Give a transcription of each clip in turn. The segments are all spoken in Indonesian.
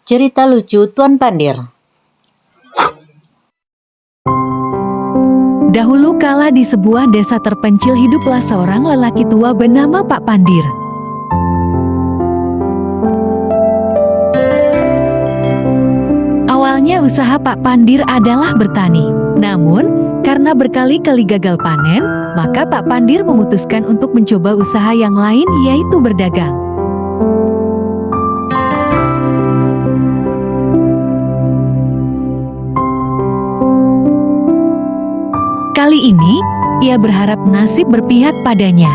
Cerita lucu Tuan Pandir. Dahulu kala di sebuah desa terpencil hiduplah seorang lelaki tua bernama Pak Pandir. Awalnya usaha Pak Pandir adalah bertani. Namun, karena berkali-kali gagal panen, maka Pak Pandir memutuskan untuk mencoba usaha yang lain, yaitu berdagang. Kali ini, ia berharap nasib berpihak padanya.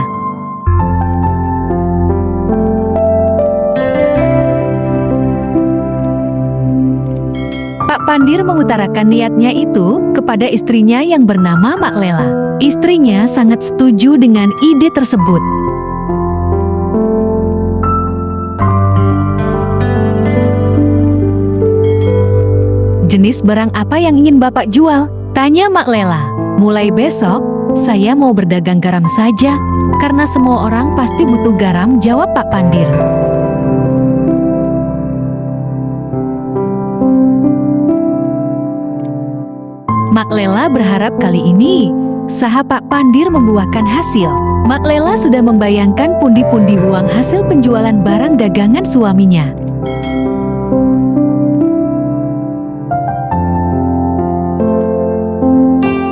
Pak Pandir mengutarakan niatnya itu kepada istrinya yang bernama Mak Lela. Istrinya sangat setuju dengan ide tersebut. Jenis barang apa yang ingin Bapak jual? Tanya Mak Lela. Mulai besok, saya mau berdagang garam saja, karena semua orang pasti butuh garam, jawab Pak Pandir. Mak Lela berharap kali ini, usaha Pak Pandir membuahkan hasil. Mak Lela sudah membayangkan pundi-pundi uang hasil penjualan barang dagangan suaminya.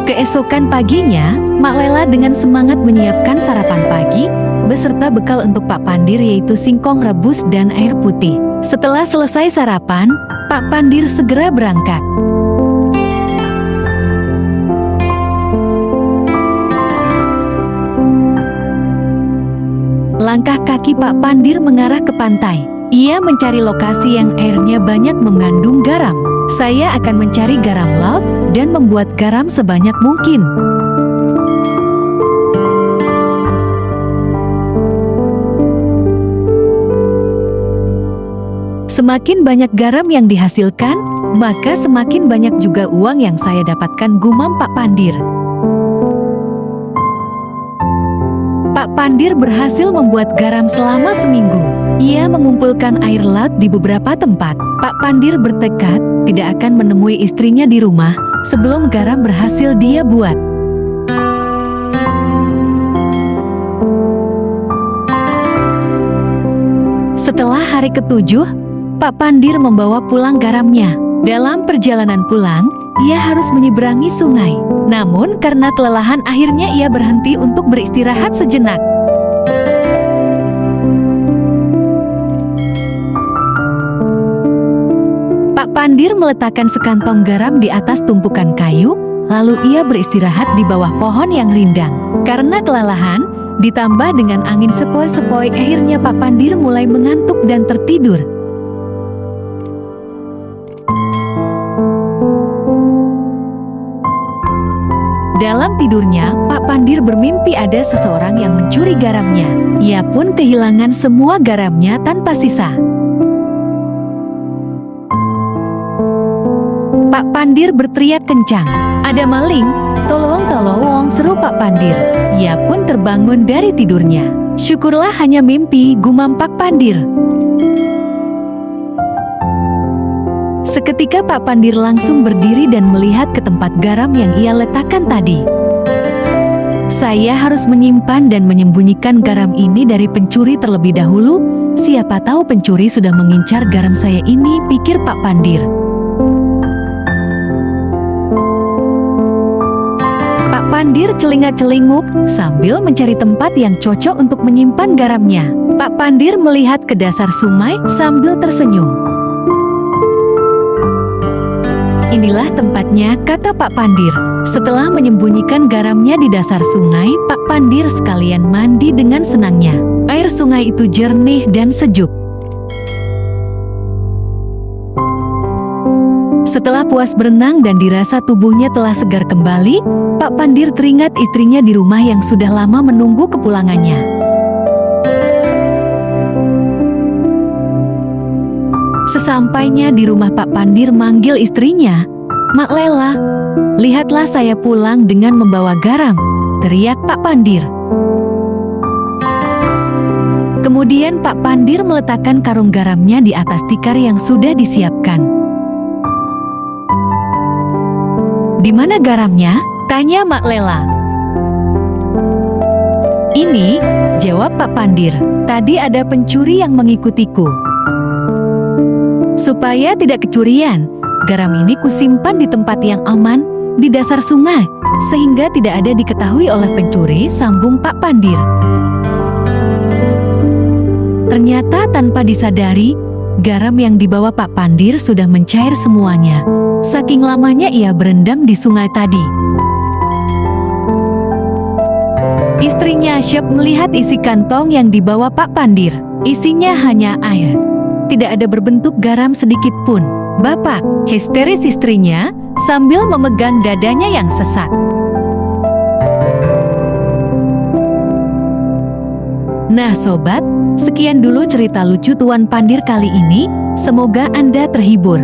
Keesokan paginya, Mak Lela dengan semangat menyiapkan sarapan pagi, beserta bekal untuk Pak Pandir yaitu singkong rebus dan air putih. Setelah selesai sarapan, Pak Pandir segera berangkat. Langkah kaki Pak Pandir mengarah ke pantai. Ia mencari lokasi yang airnya banyak mengandung garam. Saya akan mencari garam laut dan membuat garam sebanyak mungkin. Semakin banyak garam yang dihasilkan, maka semakin banyak juga uang yang saya dapatkan, gumam Pak Pandir. Pak Pandir berhasil membuat garam selama seminggu. Ia mengumpulkan air laut di beberapa tempat. Pak Pandir bertekad tidak akan menemui istrinya di rumah sebelum garam berhasil dia buat. Setelah hari ketujuh, Pak Pandir membawa pulang garamnya. Dalam perjalanan pulang, ia harus menyeberangi sungai. Namun karena kelelahan akhirnya ia berhenti untuk beristirahat sejenak. Pak Pandir meletakkan sekantong garam di atas tumpukan kayu, lalu ia beristirahat di bawah pohon yang rindang. Karena kelelahan, ditambah dengan angin sepoi-sepoi, akhirnya Pak Pandir mulai mengantuk dan tertidur. Dalam tidurnya, Pak Pandir bermimpi ada seseorang yang mencuri garamnya. Ia pun kehilangan semua garamnya tanpa sisa. Pak Pandir berteriak kencang, "Ada maling! Tolong, tolong!" seru Pak Pandir. Ia pun terbangun dari tidurnya. "Syukurlah hanya mimpi," gumam Pak Pandir. Seketika Pak Pandir langsung berdiri dan melihat ke tempat garam yang ia letakkan tadi. "Saya harus menyimpan dan menyembunyikan garam ini dari pencuri terlebih dahulu. Siapa tahu pencuri sudah mengincar garam saya ini," pikir Pak Pandir. Pak Pandir celingak-celinguk sambil mencari tempat yang cocok untuk menyimpan garamnya. Pak Pandir melihat ke dasar sungai sambil tersenyum. "Inilah tempatnya," kata Pak Pandir. Setelah menyembunyikan garamnya di dasar sungai, Pak Pandir sekalian mandi dengan senangnya. Air sungai itu jernih dan sejuk. Setelah puas berenang dan dirasa tubuhnya telah segar kembali, Pak Pandir teringat istrinya di rumah yang sudah lama menunggu kepulangannya. Sesampainya di rumah, Pak Pandir manggil istrinya. "Mak Lela, lihatlah saya pulang dengan membawa garam," teriak Pak Pandir. Kemudian Pak Pandir meletakkan karung garamnya di atas tikar yang sudah disiapkan. "Di mana garamnya?" tanya Mak Lela. "Ini," jawab Pak Pandir, "tadi ada pencuri yang mengikutiku. Supaya tidak kecurian, garam ini kusimpan di tempat yang aman, di dasar sungai, sehingga tidak ada diketahui oleh pencuri," sambung Pak Pandir. Ternyata tanpa disadari, garam yang dibawa Pak Pandir sudah mencair semuanya, saking lamanya ia berendam di sungai tadi. Istrinya syok melihat isi kantong yang dibawa Pak Pandir. Isinya hanya air. Tidak ada berbentuk garam sedikit pun. "Bapak," histeris istrinya sambil memegang dadanya yang sesat. Nah sobat, sekian dulu cerita lucu Tuan Pandir kali ini. Semoga Anda terhibur.